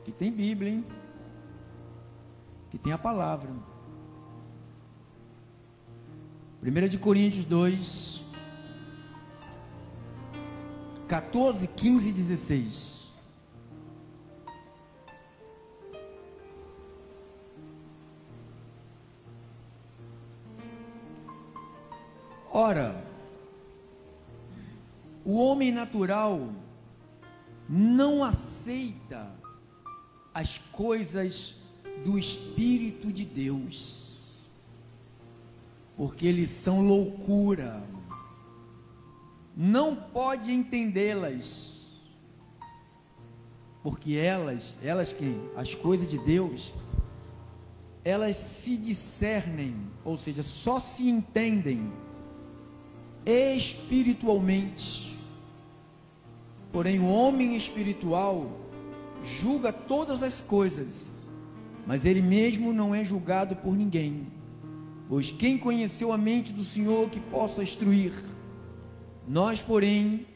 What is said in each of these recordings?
que tem Bíblia, hein? Que tem a palavra. 1 Coríntios 2, 14, 15 e 16. Ora, o homem natural não aceita as coisas do Espírito de Deus, porque eles são loucura, não pode entendê-las, porque elas quem? As coisas de Deus, elas se discernem, ou seja, só se entendem espiritualmente. Porém, o homem espiritual julga todas as coisas, mas ele mesmo não é julgado por ninguém. Pois quem conheceu a mente do Senhor que possa instruir? Nós, porém,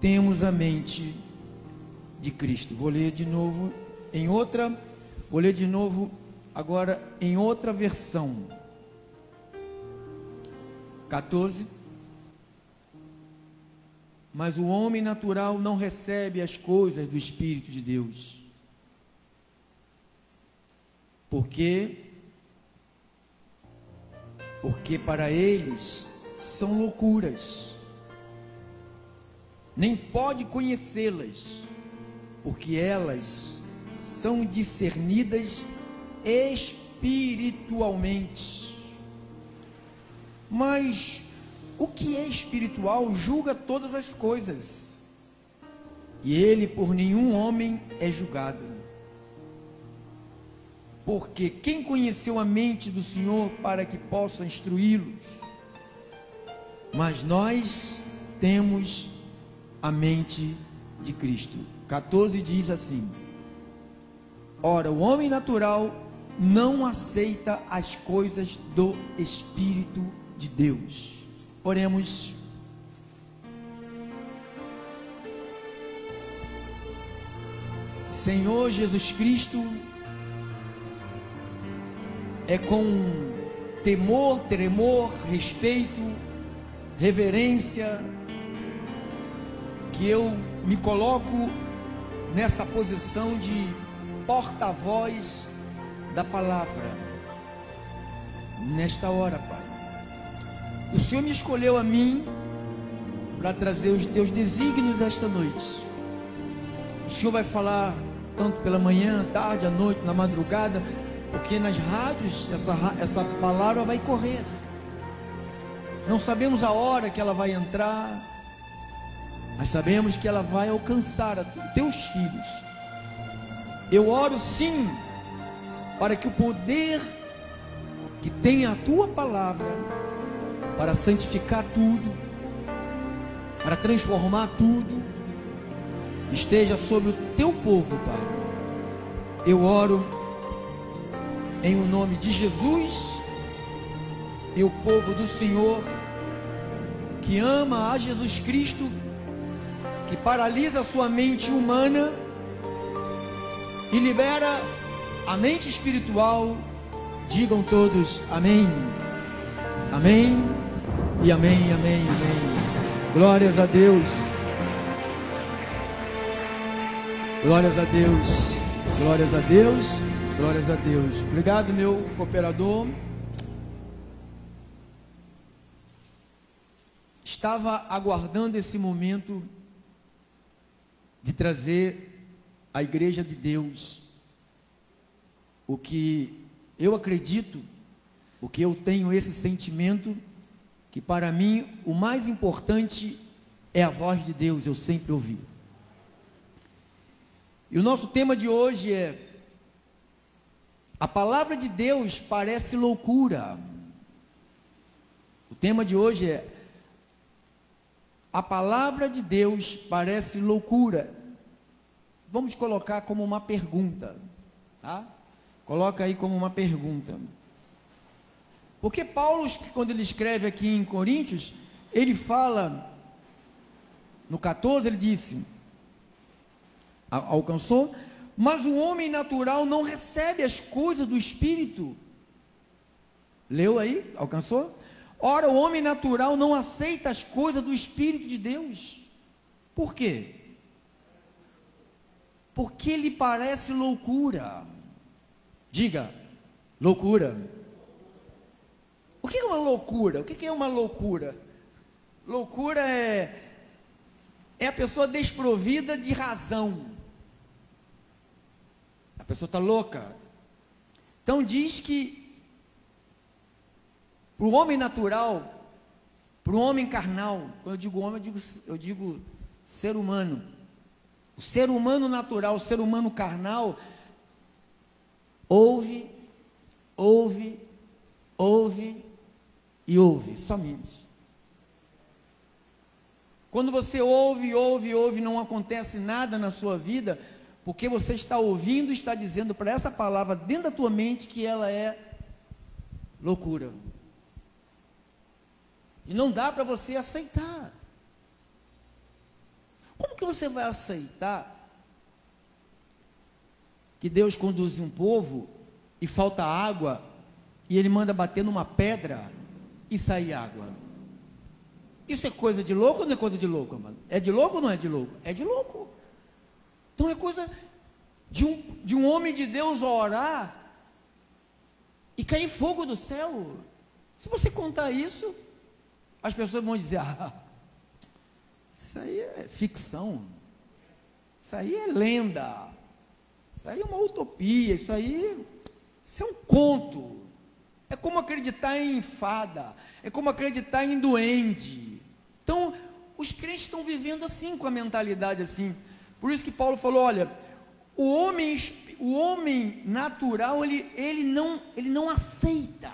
temos a mente de Cristo. Vou ler de novo agora em outra versão. 14. Mas o homem natural não recebe as coisas do Espírito de Deus, porque para eles são loucuras, nem pode conhecê-las, porque elas são discernidas espiritualmente. Mas o que é espiritual julga todas as coisas, e ele por nenhum homem é julgado. Porque quem conheceu a mente do Senhor para que possa instruí-los? Mas nós temos a mente de Cristo. 14 diz assim: ora, o homem natural não aceita as coisas do Espírito de Deus. Oremos. Senhor Jesus Cristo, é com temor, tremor, respeito, reverência que eu me coloco nessa posição de porta-voz da palavra. Nesta hora, Pai, o Senhor me escolheu a mim para trazer os teus desígnios esta noite. O Senhor vai falar tanto pela manhã, tarde, à noite, na madrugada, porque nas rádios essa palavra vai correr. Não sabemos a hora que ela vai entrar, mas sabemos que ela vai alcançar teus filhos. Eu oro sim, para que o poder que tem a tua palavra, para santificar tudo, para transformar tudo, esteja sobre o teu povo, Pai. Eu oro em o nome de Jesus, e o povo do Senhor, que ama a Jesus Cristo, que paralisa a sua mente humana e libera a mente espiritual, digam todos amém, amém e amém, amém, amém. Glórias a Deus, glórias a Deus, glórias a Deus, glórias a Deus. Obrigado, meu cooperador. Estava aguardando esse momento de trazer à igreja de Deus o que eu acredito, o que eu tenho esse sentimento, que para mim o mais importante é a voz de Deus, eu sempre ouvi. E o nosso tema de hoje é: a palavra de Deus parece loucura. O tema de hoje é: a palavra de Deus parece loucura. Vamos colocar como uma pergunta, tá? Coloca aí como uma pergunta. Porque Paulo, quando ele escreve aqui em Coríntios, ele fala, no 14, ele disse, alcançou? mas o homem natural não recebe as coisas do Espírito. Leu aí? Alcançou? Ora, o homem natural não aceita as coisas do Espírito de Deus. Por quê? Porque lhe parece loucura. Diga, loucura. O que é uma loucura? O que é uma loucura? Loucura é a pessoa desprovida de razão. A pessoa está louca. Então diz que para o homem natural, para o homem carnal, quando eu digo homem, eu digo ser humano. O ser humano natural, o ser humano carnal, ouve e ouve, somente. Quando você ouve, não acontece nada na sua vida, porque você está ouvindo, está dizendo para essa palavra dentro da tua mente que ela é loucura. E não dá para você aceitar. Como que você vai aceitar que Deus conduz um povo e falta água e Ele manda bater numa pedra e sair água? Isso é coisa de louco ou não é coisa de louco, amado? É de louco ou não é de louco? É de louco. Então é coisa de um homem de Deus orar e cair fogo do céu. Se você contar isso, as pessoas vão dizer: isso aí é ficção, isso aí é lenda, isso aí é uma utopia, isso é um conto. É como acreditar em fada, é como acreditar em duende. Então, os crentes estão vivendo assim, com a mentalidade assim. Por isso que Paulo falou: olha, o homem natural, ele não aceita,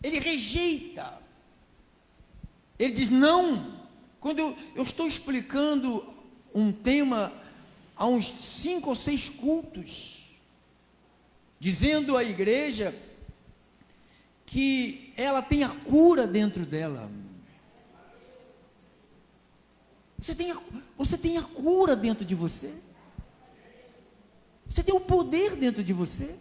ele rejeita, ele diz não. Quando eu estou explicando um tema há uns 5 ou 6 cultos, dizendo à igreja que ela tem a cura dentro dela. Você tem a cura dentro de você. Você tem o poder dentro de você.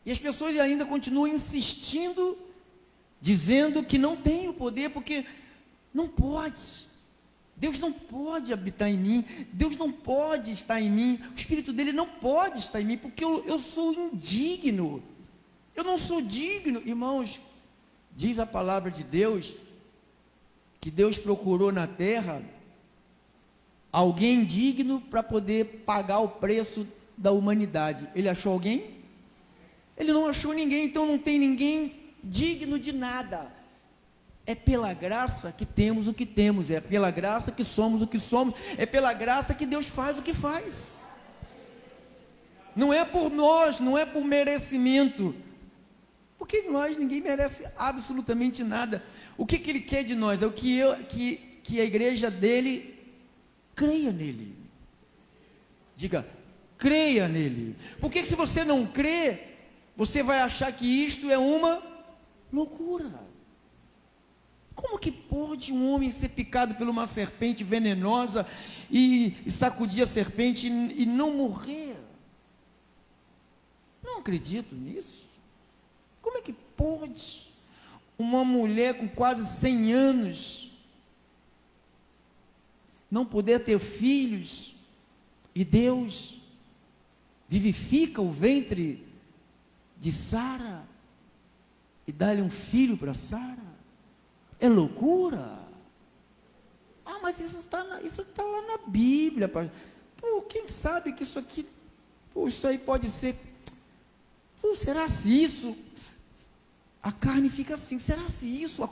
E as pessoas ainda continuam insistindo, dizendo que não tem o poder, porque não pode. Deus não pode habitar em mim, Deus não pode estar em mim, o Espírito dele não pode estar em mim, porque eu sou indigno, eu não sou digno. Irmãos, diz a palavra de Deus, que Deus procurou na terra alguém digno para poder pagar o preço da humanidade. Ele achou alguém? Ele não achou ninguém, então não tem ninguém digno de nada. É pela graça que temos o que temos, é pela graça que somos o que somos, é pela graça que Deus faz o que faz. Não é por nós, não é por merecimento, porque ninguém merece absolutamente nada. O que Ele quer de nós? É o que a igreja dele creia nele. Diga, creia nele. Porque se você não crê, você vai achar que isto é uma loucura. Como que pode um homem ser picado por uma serpente venenosa e sacudir a serpente e não morrer? Não acredito nisso. Como é que pode uma mulher com quase 100 anos não poder ter filhos e Deus vivifica o ventre de Sara e dá-lhe um filho para Sara? É loucura. Mas isso está lá na Bíblia. Pô, quem sabe que isso aqui, isso aí pode ser. Será se isso? A carne fica assim. Será se isso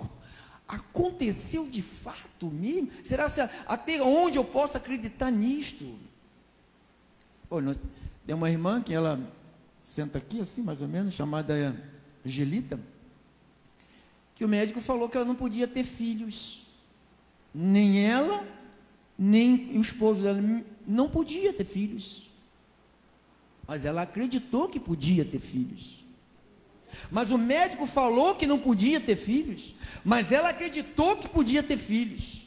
aconteceu de fato mesmo? Será se até onde eu posso acreditar nisto? Tem uma irmã que ela senta aqui assim, mais ou menos, chamada Angelita, que o médico falou que ela não podia ter filhos, nem ela, nem o esposo dela, não podia ter filhos, mas ela acreditou que podia ter filhos. Mas o médico falou que não podia ter filhos, mas ela acreditou que podia ter filhos.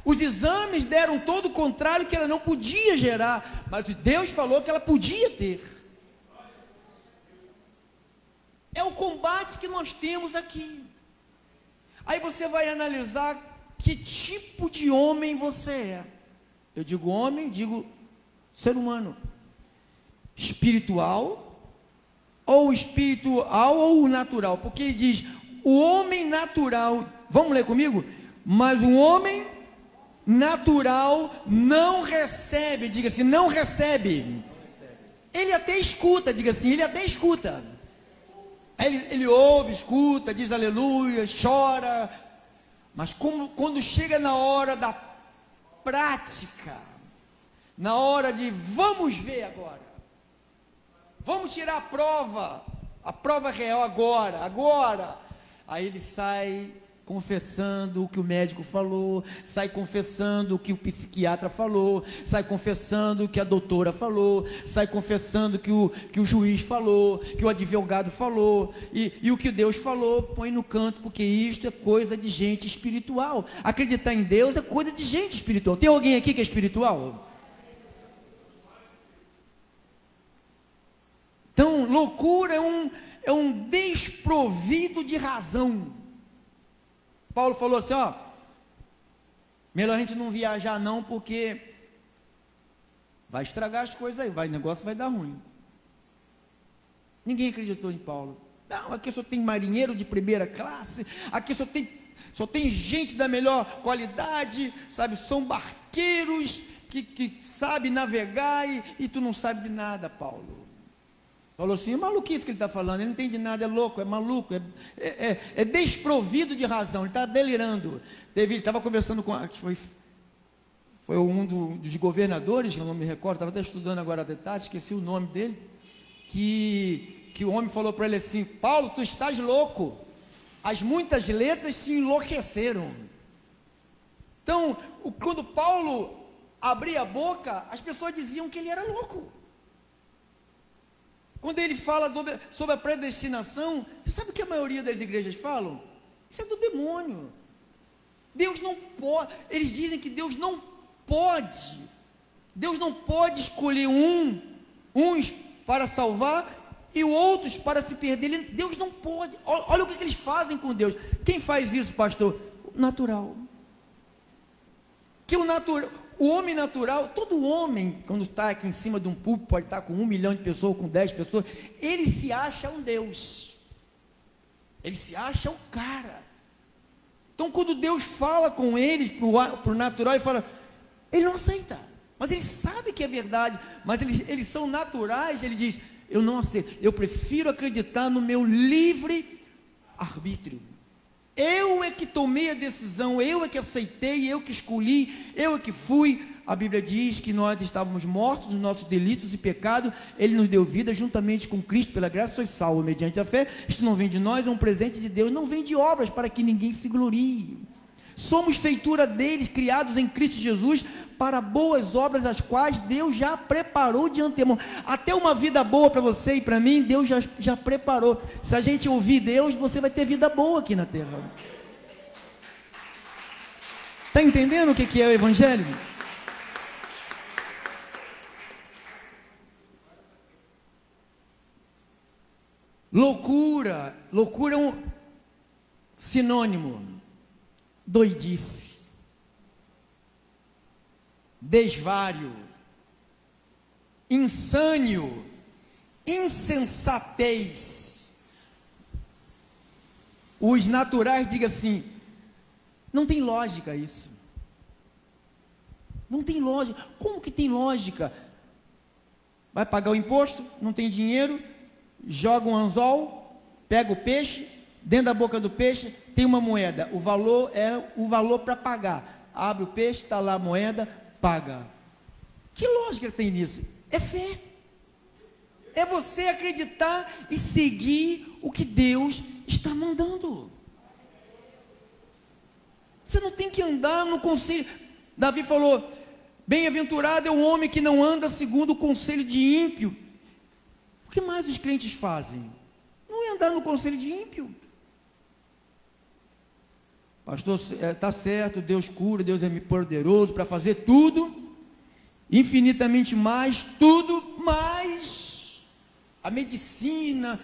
Os exames deram todo o contrário, que ela não podia gerar, mas Deus falou que ela podia ter. É o combate que nós temos aqui. Aí você vai analisar que tipo de homem você é. Eu digo homem, digo ser humano. Espiritual ou natural, porque ele diz, o homem natural, vamos ler comigo? Mas o homem natural não recebe, diga assim, não recebe. Ele até escuta, diga assim, ele até escuta. Ele ouve, escuta, diz aleluia, chora, mas quando chega na hora da prática, na hora de vamos ver agora, vamos tirar a prova real agora, aí ele sai confessando o que o médico falou, sai confessando o que o psiquiatra falou, sai confessando o que a doutora falou, sai confessando que o juiz falou, que o advogado falou, e o que Deus falou, põe no canto, porque isto é coisa de gente espiritual. Acreditar em Deus é coisa de gente espiritual. Tem alguém aqui que é espiritual? Então, loucura é um desprovido de razão. Paulo falou assim, ó, melhor a gente não viajar não, porque vai estragar as coisas aí, o negócio vai dar ruim. Ninguém acreditou em Paulo. Não, aqui só tem marinheiro de primeira classe, aqui só tem gente da melhor qualidade, sabe, são barqueiros que sabem navegar e tu não sabe de nada, Paulo. Falou assim, é maluquice que ele está falando, ele não entende nada, é louco, é maluco, é desprovido de razão, ele está delirando. Ele estava conversando com, foi um dos governadores, que eu não me recordo, estava até estudando agora de tarde, esqueci o nome dele, que o homem falou para ele assim, Paulo, tu estás louco, as muitas letras te enlouqueceram. Então, quando Paulo abria a boca, as pessoas diziam que ele era louco. Quando ele fala sobre a predestinação, você sabe o que a maioria das igrejas falam? Isso é do demônio. Deus não pode, eles dizem que Deus não pode escolher uns para salvar e outros para se perder. Deus não pode. Olha o que eles fazem com Deus. Quem faz isso, pastor? O natural. O homem natural, todo homem, quando está aqui em cima de um púlpito, pode estar com 1 milhão de pessoas, com 10 pessoas, ele se acha um Deus, ele se acha um cara. Então quando Deus fala com eles, para o natural, ele não aceita, mas ele sabe que é verdade, mas eles são naturais, ele diz, eu não aceito, eu prefiro acreditar no meu livre arbítrio. Eu é que tomei a decisão, eu é que aceitei, eu que escolhi, eu é que fui. A Bíblia diz que nós estávamos mortos nos nossos delitos e pecados, Ele nos deu vida juntamente com Cristo, pela graça sois salvos mediante a fé. Isto não vem de nós, é um presente de Deus, não vem de obras para que ninguém se glorie. Somos feitura deles, criados em Cristo Jesus, para boas obras, as quais Deus já preparou de antemão. Até uma vida boa para você e para mim, Deus já preparou. Se a gente ouvir Deus, você vai ter vida boa aqui na terra. Está entendendo o que é o Evangelho? Loucura é um sinônimo. Doidice, desvário, insânio, insensatez. Os naturais digam assim, não tem lógica isso. Não tem lógica. Como que tem lógica? Vai pagar o imposto, não tem dinheiro, joga um anzol, pega o peixe, dentro da boca do peixe tem uma moeda, o valor é o valor para pagar, abre o peixe, está lá a moeda, paga. Que lógica tem nisso? É fé, é você acreditar e seguir o que Deus está mandando. Você não tem que andar no conselho. Davi falou, bem-aventurado é o homem que não anda segundo o conselho de ímpio. O que mais os crentes fazem? Não é andar no conselho de ímpio. Pastor, está certo, Deus cura, Deus é poderoso para fazer tudo, infinitamente mais, tudo, mas a medicina,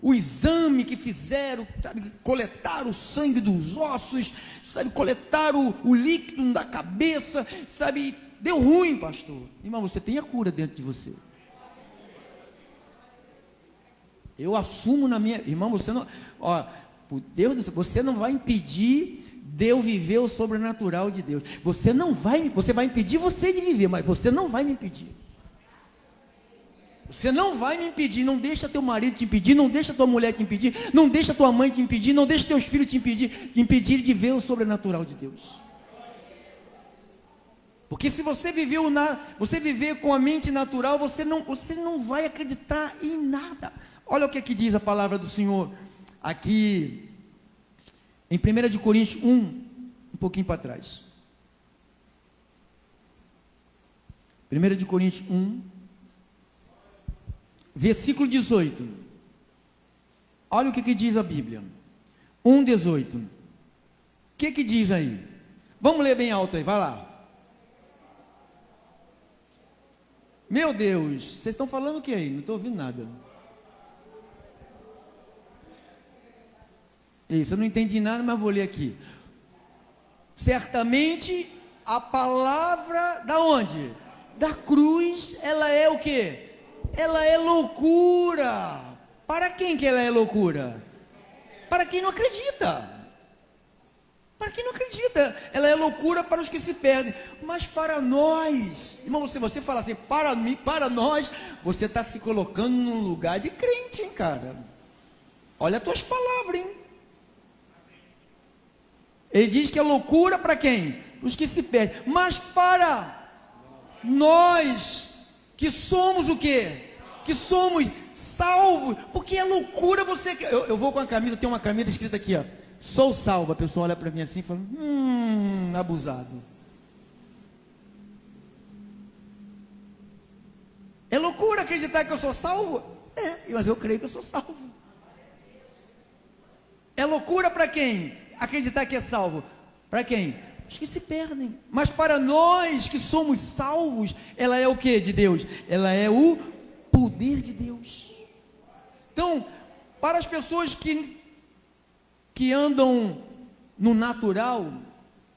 o exame que fizeram, sabe, coletar o sangue dos ossos, sabe, coletar o líquido da cabeça, sabe, deu ruim, pastor. Irmão, você tem a cura dentro de você. Eu assumo na minha... Irmão, você não... Ó, por Deus do céu, você não vai impedir de eu viver o sobrenatural de Deus. Você vai impedir você de viver, mas você não vai me impedir. Você não vai me impedir, não deixa teu marido te impedir, não deixa tua mulher te impedir, não deixa tua mãe te impedir, não deixa teus filhos te impedir de ver o sobrenatural de Deus. Porque se você viver com a mente natural, você não vai acreditar em nada. Olha o que aqui diz a palavra do Senhor, aqui em 1 Coríntios 1, um pouquinho para trás. 1 Coríntios 1, versículo 18. Olha o que diz a Bíblia. 1:18. O que diz aí? Vamos ler bem alto aí, vai lá. Meu Deus, vocês estão falando o que aí? Não estou ouvindo nada. Isso, eu não entendi nada, mas vou ler aqui. Certamente a palavra da onde? Da cruz, ela é o quê? Ela é loucura. Para quem que ela é loucura? Para quem não acredita. Para quem não acredita, ela é loucura para os que se perdem. Mas para nós, irmão, se você falar assim, para nós, você está se colocando num lugar de crente, hein, cara? Olha as tuas palavras, hein? Ele diz que é loucura para quem? Para os que se perdem. Mas para nós, que somos o quê? Que somos salvos. Porque é loucura você... Eu vou com a camisa, tem uma camisa escrita aqui, ó. Sou salvo. A pessoa olha para mim assim e fala, abusado. É loucura acreditar que eu sou salvo? É, mas eu creio que eu sou salvo. É loucura para quem? Acreditar que é salvo. Para quem? Os que se perdem. Mas para nós que somos salvos, ela é o que de Deus? Ela é o poder de Deus. Então, para as pessoas que andam no natural,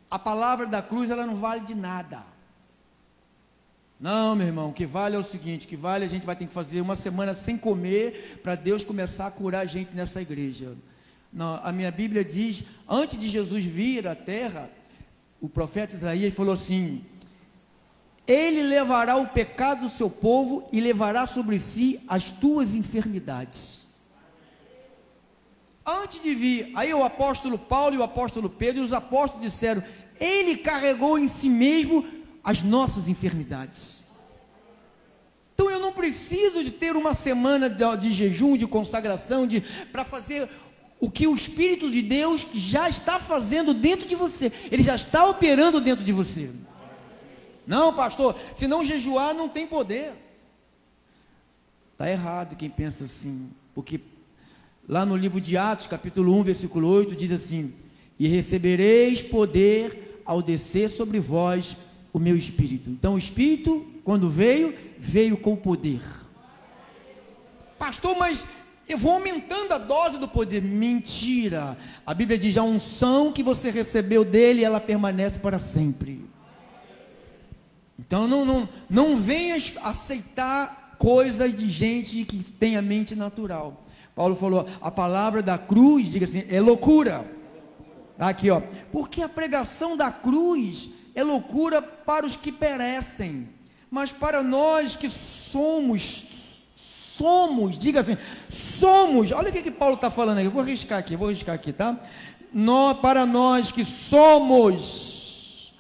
a palavra da cruz, ela não vale de nada. Não, meu irmão, o que vale é o seguinte, que vale a gente vai ter que fazer uma semana sem comer, para Deus começar a curar a gente nessa igreja. Não, a minha Bíblia diz, antes de Jesus vir à terra, o profeta Isaías falou assim, ele levará o pecado do seu povo e levará sobre si as tuas enfermidades. Antes de vir, aí o apóstolo Paulo e o apóstolo Pedro e os apóstolos disseram, ele carregou em si mesmo as nossas enfermidades. Então eu não preciso de ter uma semana de jejum, de consagração, para fazer o que o Espírito de Deus já está fazendo dentro de você. Ele já está operando dentro de você. Não, pastor, se não jejuar não tem poder. Está errado quem pensa assim, porque lá no livro de Atos, capítulo 1, versículo 8, diz assim, e recebereis poder ao descer sobre vós o meu Espírito. Então o Espírito, quando veio com poder. Pastor, mas eu vou aumentando a dose do poder. Mentira. A Bíblia diz, a unção que você recebeu dele, ela permanece para sempre. Então não venha aceitar coisas de gente que tem a mente natural. Paulo falou, a palavra da cruz, diga assim, é loucura. Aqui, ó, porque a pregação da cruz é loucura para os que perecem, mas para nós que somos, diga assim, somos, olha o que Paulo está falando aí, eu vou arriscar aqui, tá? Para nós que somos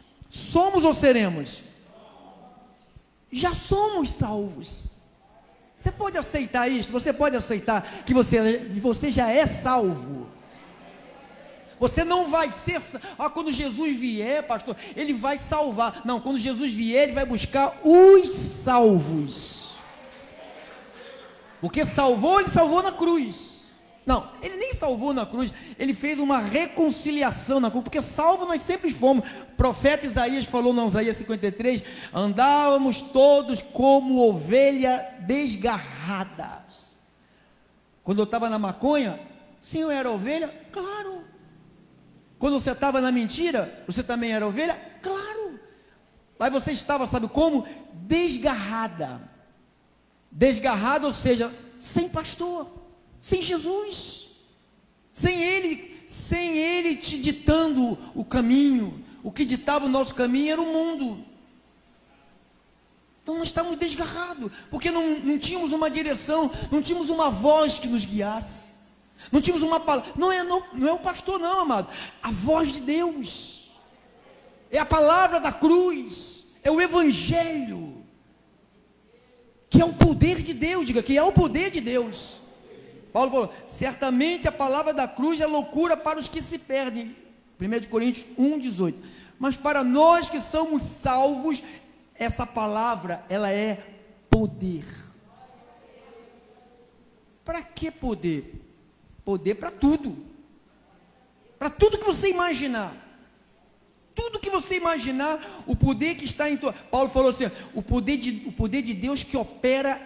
ou seremos? Já somos salvos. Você pode aceitar isso? Você pode aceitar que você já é salvo? Você não vai ser, quando Jesus vier, pastor, ele vai salvar. Não, quando Jesus vier, ele vai buscar os salvos. Porque ele salvou na cruz. Não, ele nem salvou na cruz, ele fez uma reconciliação na cruz, porque salvo nós sempre fomos. O profeta Isaías falou no Isaías 53, andávamos todos como ovelha desgarradas. Quando eu estava na maconha, sim, eu era ovelha? Claro. Quando você estava na mentira, você também era ovelha? Claro. Aí você estava, sabe como? Desgarrada. Desgarrada, ou seja, sem pastor, sem Jesus, sem Ele te ditando o caminho. O que ditava o nosso caminho era o mundo. Então nós estávamos desgarrados, porque não tínhamos uma direção, não tínhamos uma voz que nos guiasse, não tínhamos uma palavra. Não é o pastor não, amado, a voz de Deus, é a palavra da cruz, é o evangelho, que é o poder de Deus. Diga, que é o poder de Deus. Paulo falou, certamente a palavra da cruz é loucura para os que se perdem, 1 Coríntios 1,18, mas para nós que somos salvos, essa palavra, ela é poder. Para que poder? Poder para tudo. Para tudo que você imaginar. Tudo que você imaginar, o poder que está em tua... Paulo falou assim, o poder de Deus que opera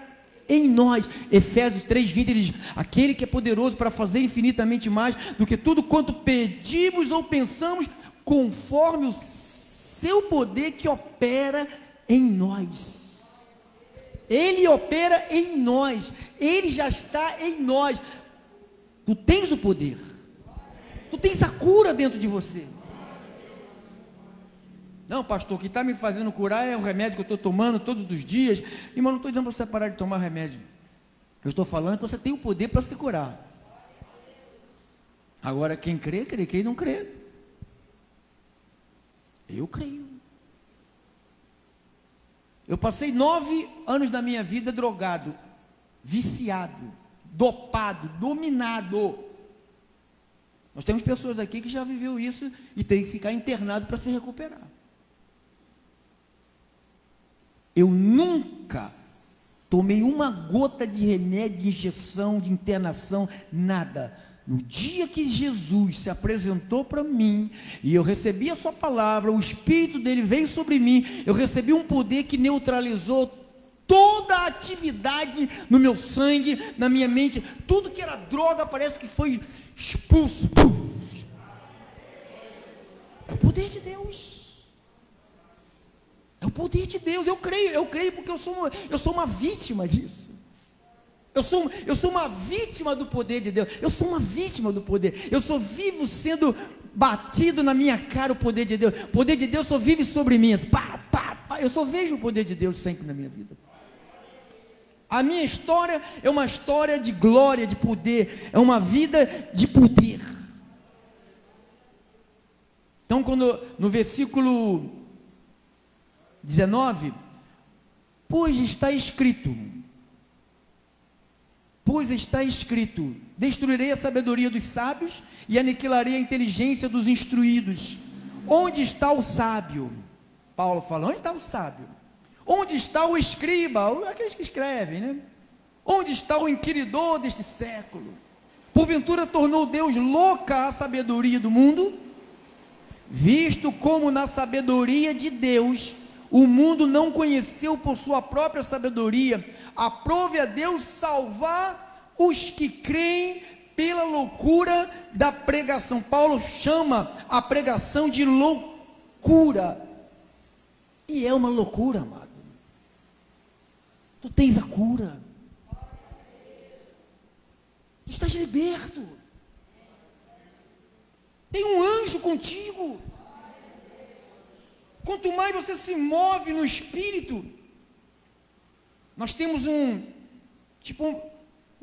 em nós. Efésios 3:20, ele diz, aquele que é poderoso para fazer infinitamente mais do que tudo quanto pedimos ou pensamos, conforme o seu poder que opera em nós. Ele opera em nós, Ele já está em nós. Tu tens o poder, tu tens a cura dentro de você. Não, pastor, o que está me fazendo curar é o remédio que eu estou tomando todos os dias. Irmão, não estou dizendo para você parar de tomar remédio. Eu estou falando que você tem o poder para se curar. Agora, quem crê, crê, quem não crê, eu creio. Eu passei 9 anos da minha vida drogado, viciado, dopado, dominado. Nós temos pessoas aqui que já viveu isso e tem que ficar internado para se recuperar. Eu nunca tomei uma gota de remédio, de injeção, de internação, nada. No dia que Jesus se apresentou para mim, e eu recebi a sua palavra, o Espírito dele veio sobre mim, eu recebi um poder que neutralizou toda a atividade no meu sangue, na minha mente, tudo que era droga parece que foi expulso. É o poder de Deus. É o poder de Deus. Eu creio porque eu sou uma vítima disso. Eu sou uma vítima do poder de Deus. Eu sou uma vítima do poder. Eu só vivo sendo batido na minha cara o poder de Deus. O poder de Deus só vive sobre mim. Pá, pá, pá. Eu só vejo o poder de Deus sempre na minha vida. A minha história é uma história de glória, de poder. É uma vida de poder. Então, quando no versículo 19, pois está escrito, destruirei a sabedoria dos sábios e aniquilarei a inteligência dos instruídos. Onde está o sábio? Paulo fala, onde está o sábio? Onde está o escriba? Aqueles que escrevem, né? Onde está o inquiridor deste século? Porventura tornou Deus louca a sabedoria do mundo? Visto como na sabedoria de Deus, o mundo não conheceu por sua própria sabedoria, aprove a Deus salvar os que creem pela loucura da pregação. Paulo chama a pregação de loucura, e é uma loucura, amado. Tu tens a cura, tu estás liberto, tem um anjo contigo. Quanto mais você se move no Espírito, nós temos não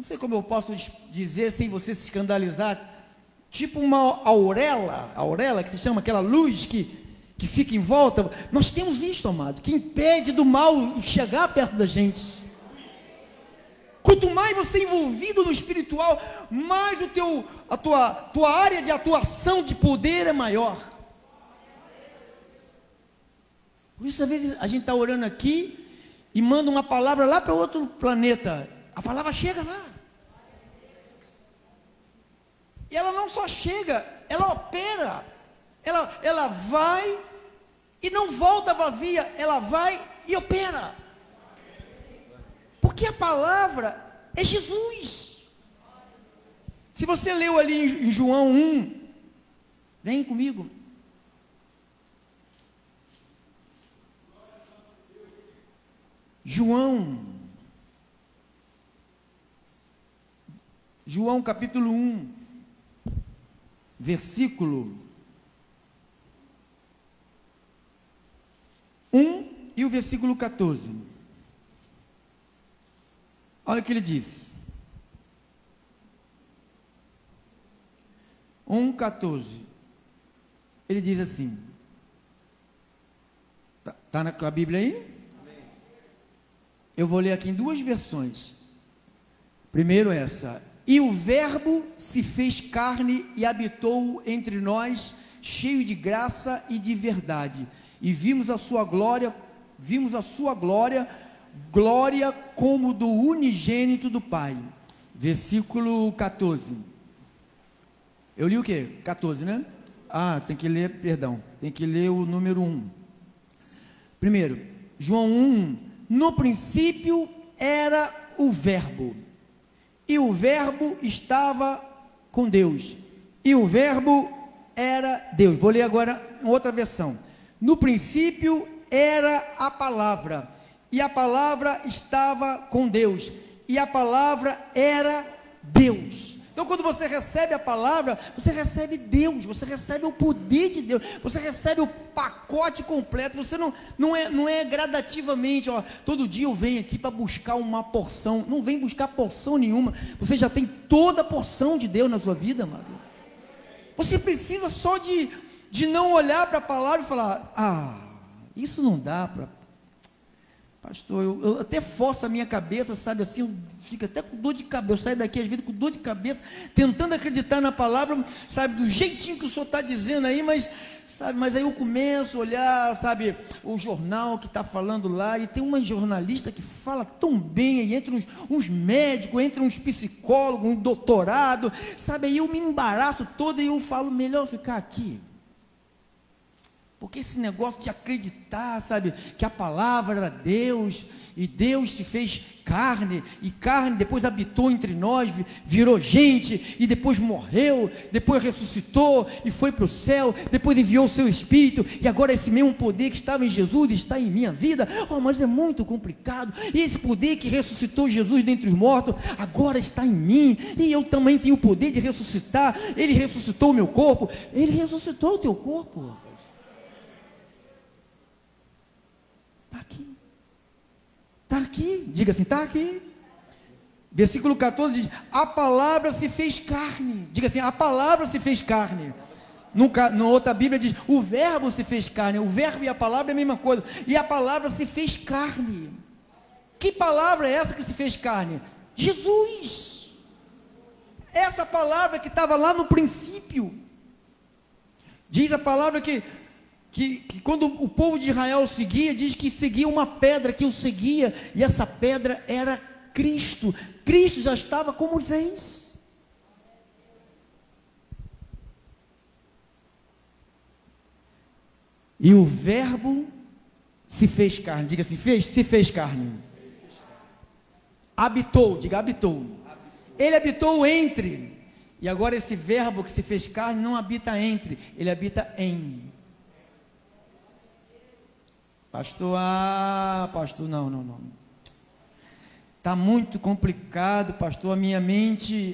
sei como eu posso dizer sem você se escandalizar, tipo uma auréola que se chama, aquela luz que fica em volta. Nós temos isso, amado, que impede do mal chegar perto da gente. Quanto mais você é envolvido no espiritual, mais a tua área de atuação de poder é maior. Por isso, às vezes, a gente está orando aqui e manda uma palavra lá para outro planeta. A palavra chega lá. E ela não só chega, ela opera. Ela vai e não volta vazia, ela vai e opera. Porque a palavra é Jesus. Se você leu ali em João 1, vem comigo. João capítulo 1, versículo 1 e o versículo 14. Olha o que ele diz. 1:14. Ele diz assim. Está com a Bíblia aí? Amém. Eu vou ler aqui em duas versões. Primeiro essa. E o Verbo se fez carne e habitou entre nós, cheio de graça e de verdade. E vimos a sua glória, glória como do unigênito do Pai. Versículo 14. Eu li o quê? 14, né? Tem que ler, perdão. Tem que ler o número 1. Primeiro, João 1. No princípio era o Verbo. E o Verbo estava com Deus. E o Verbo era Deus. Vou ler agora outra versão. No princípio era a palavra. E a palavra estava com Deus. E a palavra era Deus. Então, quando você recebe a palavra, você recebe Deus, você recebe o poder de Deus, você recebe o pacote completo. Você não é gradativamente, todo dia eu venho aqui para buscar uma porção. Não vem buscar porção nenhuma. Você já tem toda a porção de Deus na sua vida, amado. Você precisa só de não olhar para a palavra e falar: isso não dá para... Pastor, eu até forço a minha cabeça, sabe, assim, eu fico até com dor de cabeça, eu saio daqui às vezes com dor de cabeça, tentando acreditar na palavra, sabe, do jeitinho que o senhor está dizendo aí, mas aí eu começo a olhar, sabe, o jornal que está falando lá, e tem uma jornalista que fala tão bem, aí entra uns médicos, entra uns psicólogos, um doutorado, sabe, aí eu me embaraço todo e eu falo, melhor ficar aqui. Porque esse negócio de acreditar, sabe, que a palavra era Deus, e Deus se fez carne, e carne depois habitou entre nós, virou gente, e depois morreu, depois ressuscitou, e foi para o céu, depois enviou o seu Espírito, e agora esse mesmo poder que estava em Jesus, está em minha vida. Mas é muito complicado, e esse poder que ressuscitou Jesus dentre os mortos, agora está em mim, e eu também tenho o poder de ressuscitar. Ele ressuscitou o meu corpo, Ele ressuscitou o teu corpo. Está aqui, diga assim, está aqui. Versículo 14 diz: a palavra se fez carne. Diga assim, a palavra se fez carne. Na outra Bíblia diz: o verbo se fez carne. O verbo e a palavra é a mesma coisa. E a palavra se fez carne. Que palavra é essa que se fez carne? Jesus. Essa palavra que estava lá no princípio. Diz a palavra que quando o povo de Israel seguia, diz que seguia uma pedra que o seguia, e essa pedra era Cristo. Cristo já estava com Moisés. E o verbo se fez carne. Diga assim, se fez carne. Habitou, diga habitou. Ele habitou entre. E agora esse verbo que se fez carne não habita entre, ele habita em. Pastor, pastor, não. Está muito complicado, pastor,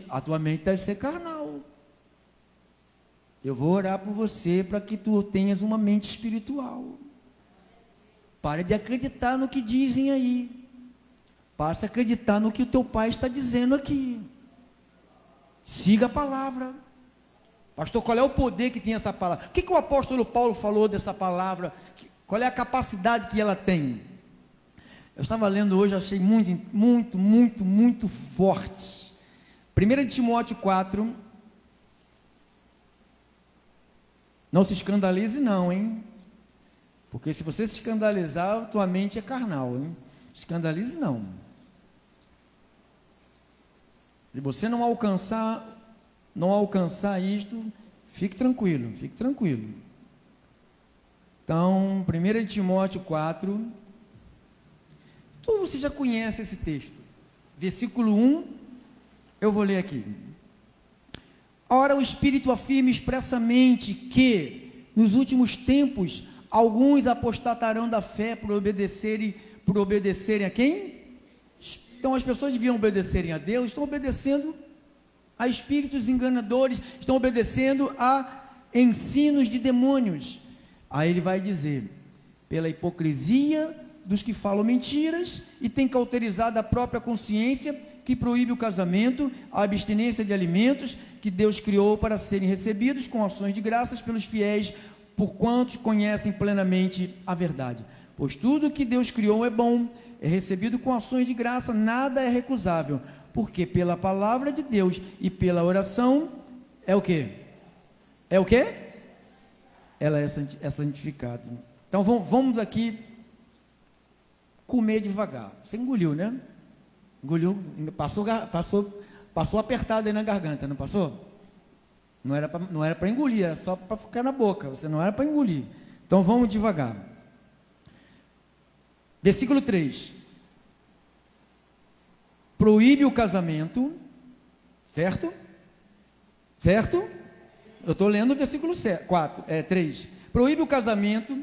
a tua mente deve ser carnal. Eu vou orar por você para que tu tenhas uma mente espiritual. Pare de acreditar no que dizem aí. Passe a acreditar no que o teu pai está dizendo aqui. Siga a palavra. Pastor, qual é o poder que tem essa palavra? O que o apóstolo Paulo falou dessa palavra? Qual é a capacidade que ela tem? Eu estava lendo hoje, achei muito forte. 1 Timóteo 4. Não se escandalize não, hein? Porque se você se escandalizar, tua mente é carnal, hein? Escandalize não. Se você não alcançar não alcançar isto, fique tranquilo, fique tranquilo. Então, 1 Timóteo 4, você já conhece esse texto, versículo 1, eu vou ler aqui. Ora, o Espírito afirma expressamente que, nos últimos tempos, alguns apostatarão da fé por obedecerem a quem? Então, as pessoas deviam obedecerem a Deus, estão obedecendo a espíritos enganadores, estão obedecendo a ensinos de demônios. Aí ele vai dizer, pela hipocrisia dos que falam mentiras e têm cauterizado a própria consciência, que proíbe o casamento, a abstinência de alimentos que Deus criou para serem recebidos com ações de graças pelos fiéis, por quantos conhecem plenamente a verdade. Pois tudo que Deus criou é bom, é recebido com ações de graça, nada é recusável, porque pela palavra de Deus e pela oração, é o quê? É o quê? Ela é santificada. Então vamos aqui comer devagar. Você engoliu, né? Engoliu, passou apertado aí na garganta, não passou? Não era para engolir, era só para ficar na boca, você não era para engolir. Então vamos devagar. Versículo 3. Proíbe o casamento, certo? Certo? Eu estou lendo o versículo 3. Proíbe o casamento,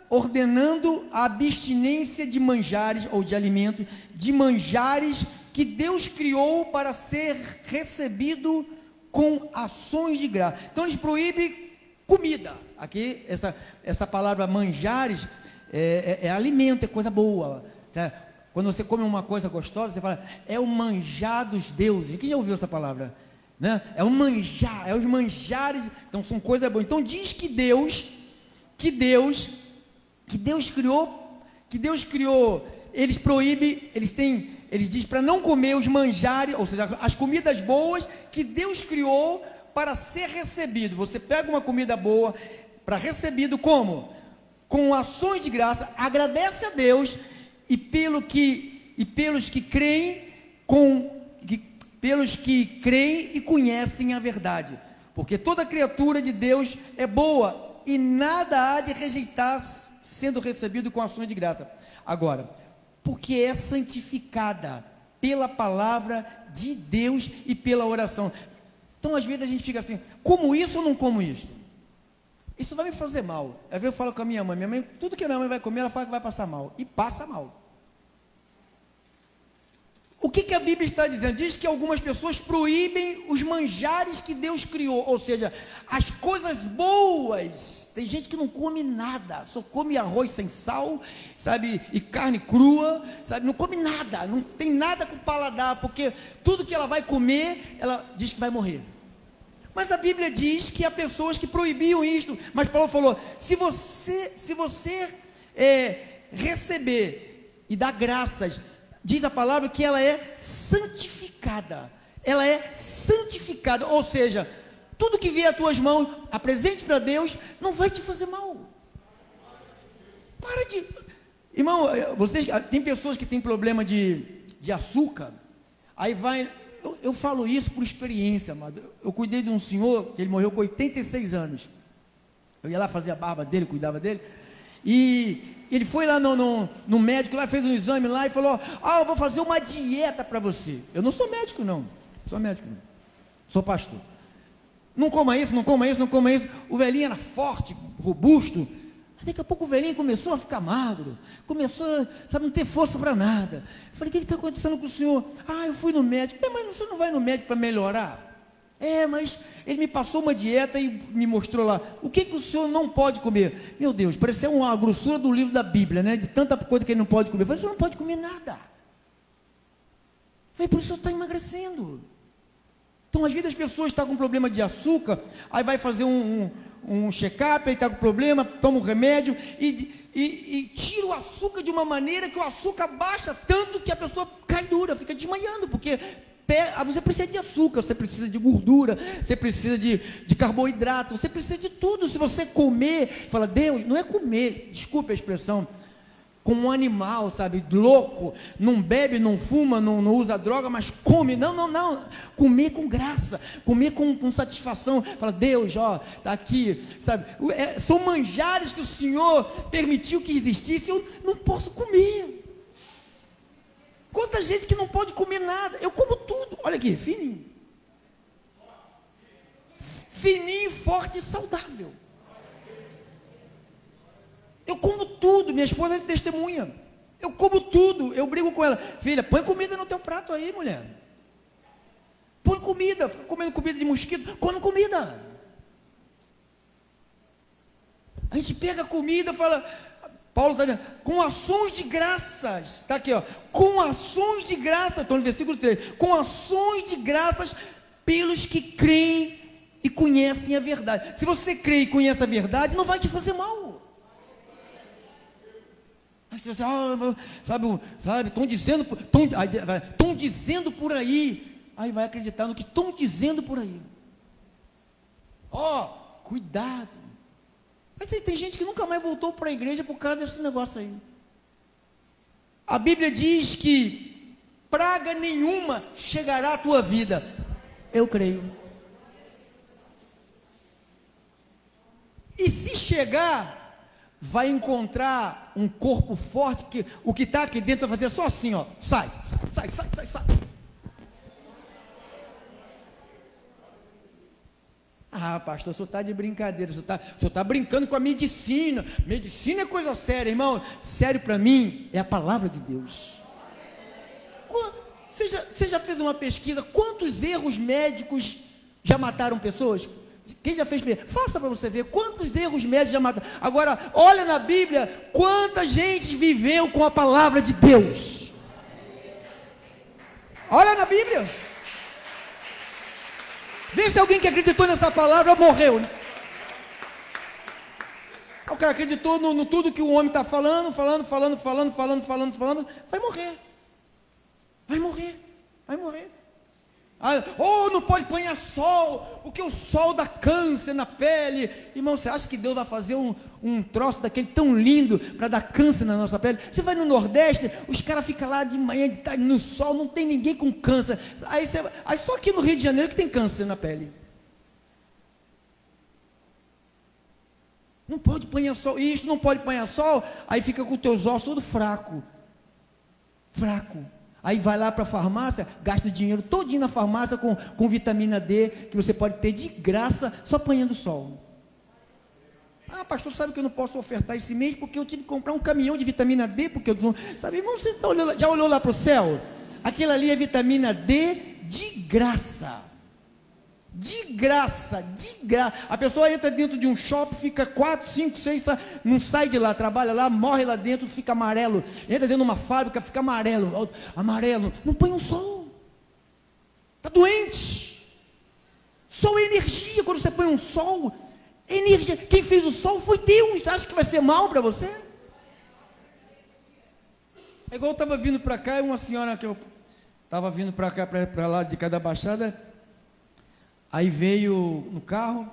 ordenando a abstinência de manjares, ou de alimentos, de manjares que Deus criou para ser recebido com ações de graça. Então eles proíbem comida. Aqui, essa palavra manjares é alimento, é coisa boa. Tá? Quando você come uma coisa gostosa, você fala, é o manjar dos deuses. Quem já ouviu essa palavra? Né? É o manjar, é os manjares, então são coisas boas. Então diz que Deus criou, eles proíbem, eles dizem para não comer os manjares, ou seja, as comidas boas que Deus criou para ser recebido. Você pega uma comida boa para recebido como? Com ações de graça, agradece a Deus e pelos que creem e conhecem a verdade, porque toda criatura de Deus é boa e nada há de rejeitar sendo recebido com ações de graça. Agora, porque é santificada pela palavra de Deus e pela oração. Então às vezes a gente fica assim, como isso ou não como isso? Isso vai me fazer mal. Às vezes eu falo com a minha mãe, tudo que a minha mãe vai comer, ela fala que vai passar mal, e passa mal. O que a Bíblia está dizendo? Diz que algumas pessoas proíbem os manjares que Deus criou, ou seja, as coisas boas. Tem gente que não come nada, só come arroz sem sal, sabe, e carne crua, sabe, não come nada, não tem nada com paladar, porque tudo que ela vai comer, ela diz que vai morrer. Mas a Bíblia diz que há pessoas que proibiam isto, mas Paulo falou, se você receber e dar graças, diz a palavra que ela é santificada, ou seja, tudo que vier às tuas mãos, apresente para Deus, não vai te fazer mal. Para de... Irmão, tem pessoas que têm problema de açúcar, aí vai... Eu falo isso por experiência, amado. Eu cuidei de um senhor, que ele morreu com 86 anos. Eu ia lá fazer a barba dele, cuidava dele, e ele foi lá no médico, lá fez um exame lá e falou, eu vou fazer uma dieta para você. Eu não sou médico não, sou pastor. Não coma isso, não coma isso, não coma isso. O velhinho era forte, robusto. Daqui a pouco o velhinho começou a ficar magro, começou a não ter força para nada. Eu falei, o que está acontecendo com o senhor? Eu fui no médico. Mas você não vai no médico para melhorar? Mas ele me passou uma dieta e me mostrou lá, o que o senhor não pode comer? Meu Deus, parecia uma grossura do livro da Bíblia, né? De tanta coisa que ele não pode comer. Eu falei, o senhor não pode comer nada. Eu falei, por isso o senhor está emagrecendo. Então, às vezes as pessoas estão com problema de açúcar, aí vai fazer um check-up, aí está com problema, toma um remédio e tira o açúcar de uma maneira que o açúcar baixa tanto que a pessoa cai dura, fica desmaiando, porque você precisa de açúcar, você precisa de gordura, você precisa de carboidrato, você precisa de tudo. Se você comer, fala, Deus, não é comer, desculpe a expressão, como um animal, sabe, louco, não bebe, não fuma, não usa droga, mas come, não, comer com graça, comer com satisfação, fala, Deus, ó, está aqui, sabe, são manjares que o Senhor permitiu que existisse, eu não posso comer. Quanta gente que não pode comer nada, eu como tudo, olha aqui, fininho, forte e saudável. Eu como tudo, minha esposa é testemunha. Eu como tudo, eu brigo com ela. Filha, põe comida no teu prato aí, mulher. Põe comida, fica comendo comida de mosquito, come comida. A gente pega a comida, fala, Paulo está dizendo, com ações de graças, está aqui, ó, com ações de graças, estou no versículo 3, com ações de graças pelos que creem e conhecem a verdade. Se você crê e conhece a verdade, não vai te fazer mal. Sabe, estão dizendo por aí, aí vai acreditar no que estão dizendo por aí. Ó, cuidado. Mas tem gente que nunca mais voltou para a igreja por causa desse negócio aí. A Bíblia diz que praga nenhuma chegará à tua vida. Eu creio. E se chegar, vai encontrar um corpo forte, que o que está aqui dentro vai fazer só assim, ó, sai. Ah, pastor, o senhor está de brincadeira, o senhor está brincando com a medicina. Medicina é coisa séria, irmão. Sério para mim é a palavra de Deus. Você já fez uma pesquisa? Quantos erros médicos já mataram pessoas? Quem já fez? Faça para você ver quantos erros médicos já mataram. Agora, olha na Bíblia, quanta gente viveu com a palavra de Deus. Olha na Bíblia. Vê se alguém que acreditou nessa palavra morreu. O cara acreditou no tudo que o homem está falando, vai morrer. Vai morrer. Não pode apanhar sol, porque o sol dá câncer na pele. Irmão, você acha que Deus vai fazer um troço daquele tão lindo para dar câncer na nossa pele? Você vai no Nordeste, os caras ficam lá de manhã, de tarde, no sol, não tem ninguém com câncer. Aí só aqui no Rio de Janeiro que tem câncer na pele. Não pode apanhar sol, isso não pode apanhar sol, aí fica com os teus ossos todo fraco. Aí vai lá para a farmácia, gasta o dinheiro todinho na farmácia com vitamina D, que você pode ter de graça, só apanhando sol. Ah, pastor, sabe que eu não posso ofertar esse mês, porque eu tive que comprar um caminhão de vitamina D, porque eu não... Sabe, irmão, você já olhou lá para o céu? Aquilo ali é vitamina D de graça. De graça. A pessoa entra dentro de um shopping, fica 4, 5, 6, não sai de lá, trabalha lá, morre lá dentro, fica amarelo. Entra dentro de uma fábrica, fica amarelo. Não põe um sol. Está doente. Sol é energia. Quando você põe um sol, energia. Quem fez o sol foi Deus. Você acha que vai ser mal para você? É igual eu estava vindo para cá, e uma senhora que eu estava vindo para cá, para lá de cada baixada. Aí veio no carro,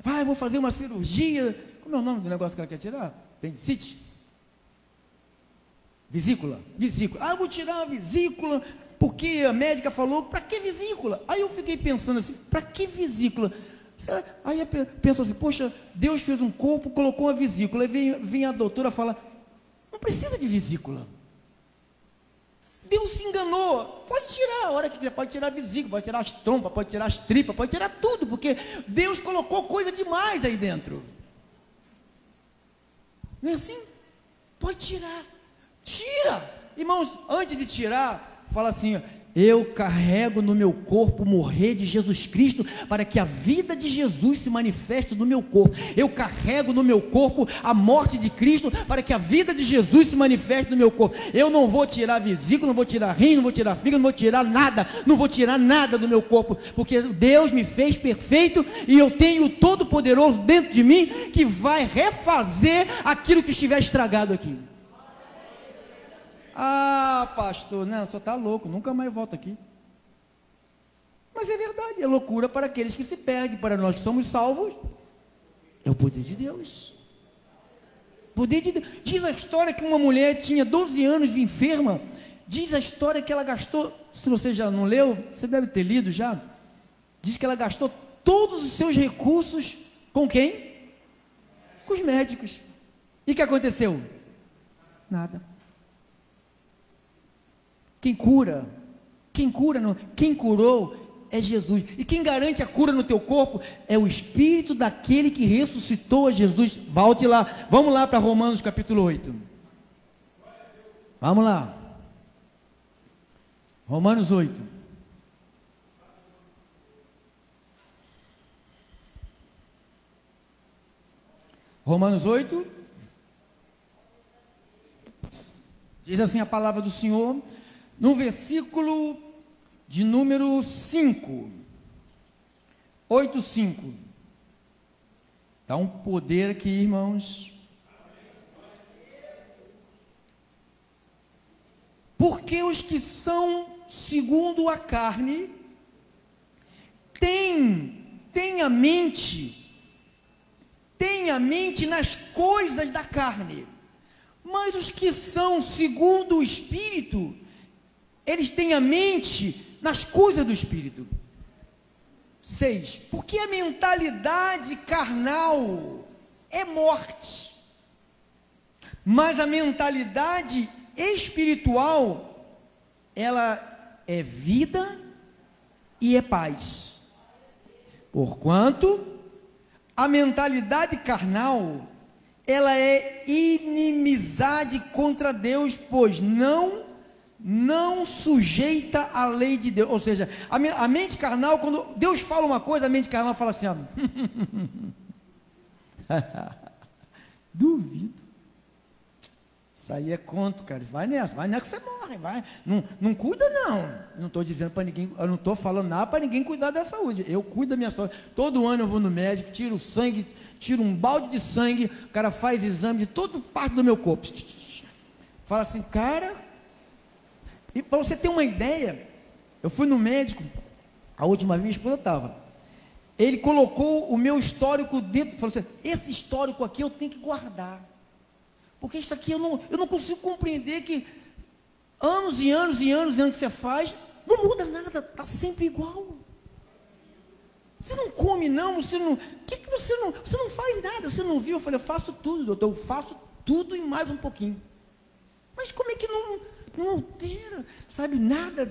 eu vou fazer uma cirurgia. Como é o nome do negócio que ela quer tirar? Apendicite? Vesícula. Eu vou tirar a vesícula, porque a médica falou, para que vesícula? Aí eu fiquei pensando assim, para que vesícula? Aí eu penso assim, poxa, Deus fez um corpo, colocou uma vesícula. Aí vem a doutora e fala, não precisa de vesícula. Deus se enganou. Pode tirar a hora que quiser, pode tirar a vesícula, pode tirar as trompas, pode tirar as tripas, pode tirar tudo, porque Deus colocou coisa demais aí dentro. Não é assim? Pode tirar. Tira. Irmãos, antes de tirar, fala assim, eu carrego no meu corpo o morrer de Jesus Cristo, para que a vida de Jesus se manifeste no meu corpo. Eu carrego no meu corpo a morte de Cristo, para que a vida de Jesus se manifeste no meu corpo. Eu não vou tirar vesícula, não vou tirar rim, não vou tirar fígado, não vou tirar nada, não vou tirar nada do meu corpo, porque Deus me fez perfeito, e eu tenho o Todo-Poderoso dentro de mim, que vai refazer aquilo que estiver estragado aqui. Ah, pastor, não, só está louco, nunca mais volto aqui. Mas é verdade, é loucura para aqueles que se perdem. Para nós que somos salvos, é o poder de Deus. Poder de Deus. Diz a história que uma mulher tinha 12 anos de enferma. Diz a história que ela gastou, se você já não leu, você deve ter lido já. Diz que ela gastou todos os seus recursos com quem? Com os médicos. E o que aconteceu? Nada. Quem cura? Quem cura não? Quem curou é Jesus. E quem garante a cura no teu corpo é o Espírito daquele que ressuscitou a Jesus. Volte lá. Vamos lá para Romanos capítulo 8. Vamos lá. Romanos 8. Romanos 8. Diz assim a palavra do Senhor, no versículo de número 5, 8:5. Está um poder aqui, irmãos. Porque os que são segundo a carne têm a mente nas coisas da carne, mas os que são segundo o Espírito, eles têm a mente nas coisas do Espírito. 6. Porque a mentalidade carnal é morte, mas a mentalidade espiritual, ela é vida e é paz. Porquanto a mentalidade carnal, ela é inimizade contra Deus, pois não sujeita à lei de Deus. Ou seja, a mente carnal, quando Deus fala uma coisa, a mente carnal fala assim, ó, duvido, isso aí é conto, cara, vai nessa que você morre, vai, não cuida não, eu não estou dizendo para ninguém, eu não estou falando nada para ninguém cuidar da saúde, eu cuido da minha saúde, todo ano eu vou no médico, tiro sangue, tiro um balde de sangue, o cara faz exame de toda parte do meu corpo, fala assim, cara. E para você ter uma ideia, eu fui no médico, a última vez minha esposa estava, ele colocou o meu histórico dentro, falou assim, esse histórico aqui eu tenho que guardar, porque isso aqui eu não consigo compreender que anos e anos e anos que você faz, não muda nada, está sempre igual. Você não come não, você não faz nada, você não viu? Eu falei, eu faço tudo, doutor, eu faço tudo e mais um pouquinho. Mas como é que não altera, sabe, nada,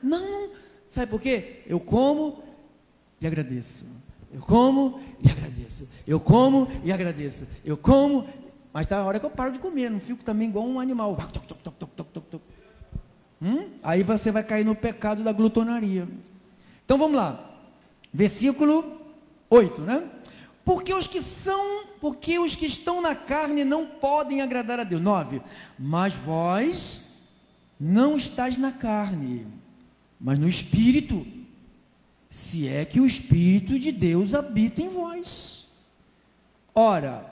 não, sabe por quê? Eu como e agradeço, eu como e agradeço, eu como e agradeço, eu como, mas tá a hora que eu paro de comer, não fico também igual um animal, aí você vai cair no pecado da glutonaria. Então vamos lá, versículo 8, né? Porque os que estão na carne não podem agradar a Deus. 9, mas vós não estáis na carne, mas no Espírito, se é que o Espírito de Deus habita em vós. Ora,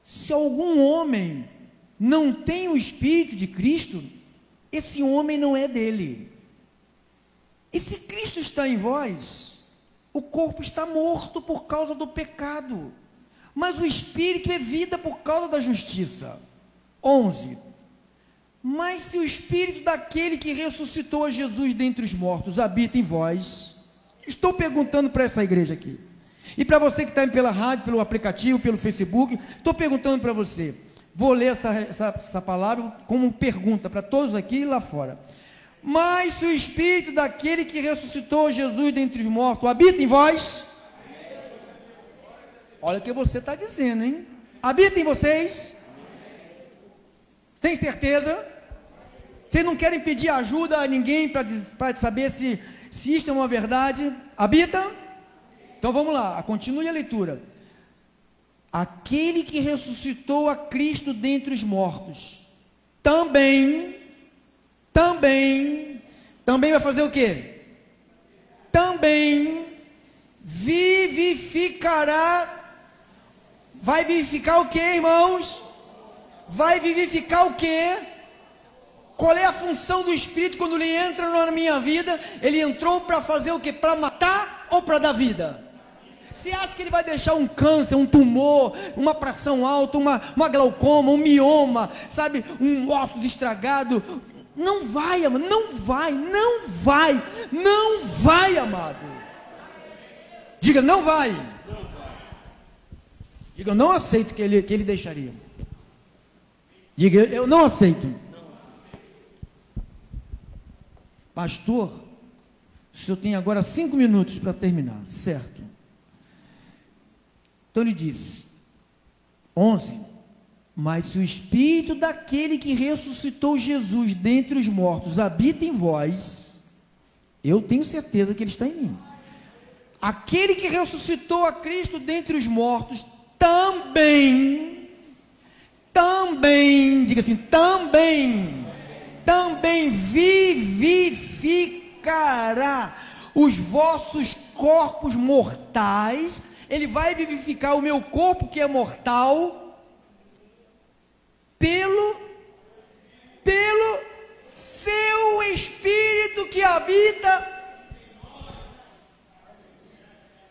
se algum homem não tem o Espírito de Cristo, esse homem não é dele. E se Cristo está em vós, o corpo está morto por causa do pecado, mas o Espírito é vida por causa da justiça. 11. Mas se o Espírito daquele que ressuscitou a Jesus dentre os mortos habita em vós, estou perguntando para essa igreja aqui, e para você que está pela rádio, pelo aplicativo, pelo Facebook, estou perguntando para você, vou ler essa palavra como pergunta para todos aqui e lá fora. Mas se o Espírito daquele que ressuscitou Jesus dentre os mortos habita em vós, olha o que você está dizendo, hein? Habita em vocês? Tem certeza? Vocês não querem pedir ajuda a ninguém para saber se isto é uma verdade? Habita? Então vamos lá, continue a leitura. Aquele que ressuscitou a Cristo dentre os mortos, também vai fazer o quê? Também vivificará. Vai vivificar o quê, irmãos? Vai vivificar o quê? Qual é a função do Espírito quando ele entra na minha vida? Ele entrou para fazer o quê? Para matar ou para dar vida? Você acha que ele vai deixar um câncer, um tumor, uma pressão alta, uma glaucoma, um mioma, sabe, um osso estragado? Não vai, amado, não vai, não vai, não vai, amado. Diga, não vai. Diga, eu não aceito que ele deixaria. Diga, eu não aceito. Pastor, o senhor tem agora 5 minutos para terminar, certo? Então ele diz, 11, mas se o Espírito daquele que ressuscitou Jesus dentre os mortos habita em vós, eu tenho certeza que ele está em mim. Aquele que ressuscitou a Cristo dentre os mortos, também, diga assim, também vivificará os vossos corpos mortais. Ele vai vivificar o meu corpo que é mortal, pelo seu Espírito que habita.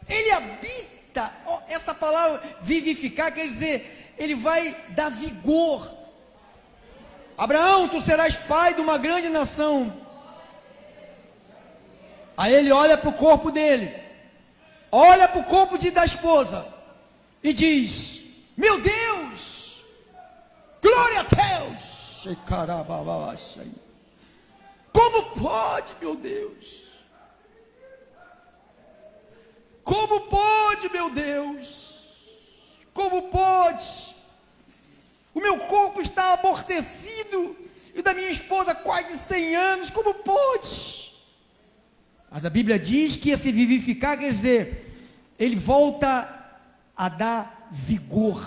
Ele habita, essa palavra vivificar quer dizer, ele vai dar vigor. Abraão, tu serás pai de uma grande nação. Aí ele olha para o corpo dele, olha para o corpo da esposa e diz: meu Deus, glória a Deus. Como pode, meu Deus? Como pode, meu Deus? Como pode? O meu corpo está amortecido, e o da minha esposa quase 100 anos, como pode? Mas a Bíblia diz que esse vivificar quer dizer, ele volta a dar vigor.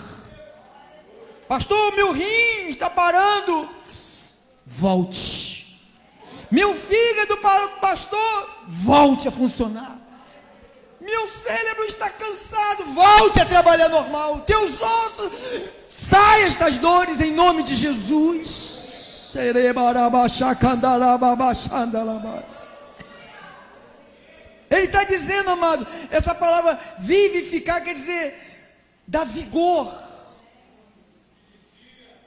Pastor, meu rim está parando. Volte. Meu fígado, pastor, volte a funcionar. Meu cérebro está cansado, volte a trabalhar normal. Teus ossos, saia estas dores em nome de Jesus. Ele está dizendo, amado, essa palavra vivificar quer dizer dar vigor,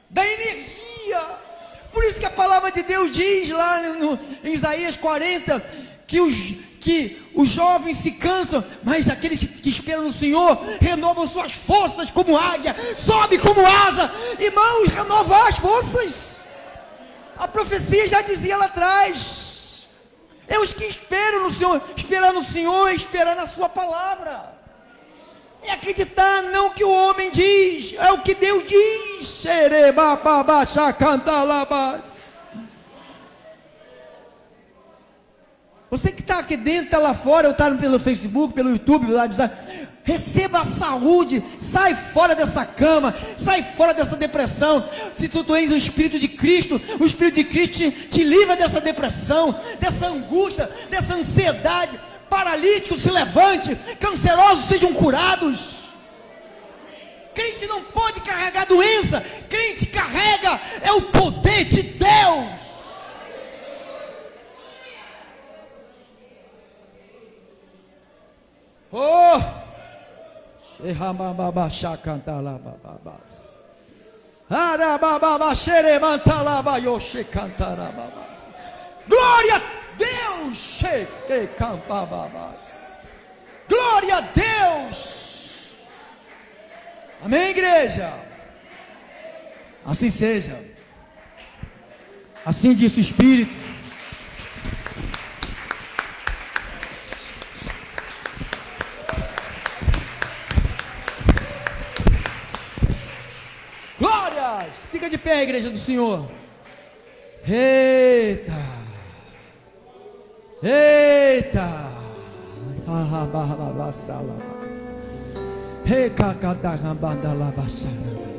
dar energia. Por isso que a palavra de Deus diz lá em Isaías 40 que os jovens se cansam, mas aqueles que esperam no Senhor renovam suas forças como águia, sobe como asa. Irmãos, renovar as forças. A profecia já dizia lá atrás, é os que esperam no Senhor. Esperar no Senhor é esperar na sua palavra, é acreditar não que o homem diz, é o que Deus diz. Você que está aqui dentro, está lá fora, ou está pelo Facebook, pelo YouTube, lá, receba a saúde, sai fora dessa cama, sai fora dessa depressão. Se tu tens o Espírito de Cristo, o Espírito de Cristo te livra dessa depressão, dessa angústia, dessa ansiedade. Paralíticos se levante, cancerosos sejam curados. Crente não pode carregar doença, crente carrega é o poder de Deus. Oh! Glória a Deus! Glória a Deus! Amém, igreja? Assim seja. Assim diz o Espírito. Glórias! Fica de pé, igreja do Senhor. Eita! Eita! Recacada rabada labachara.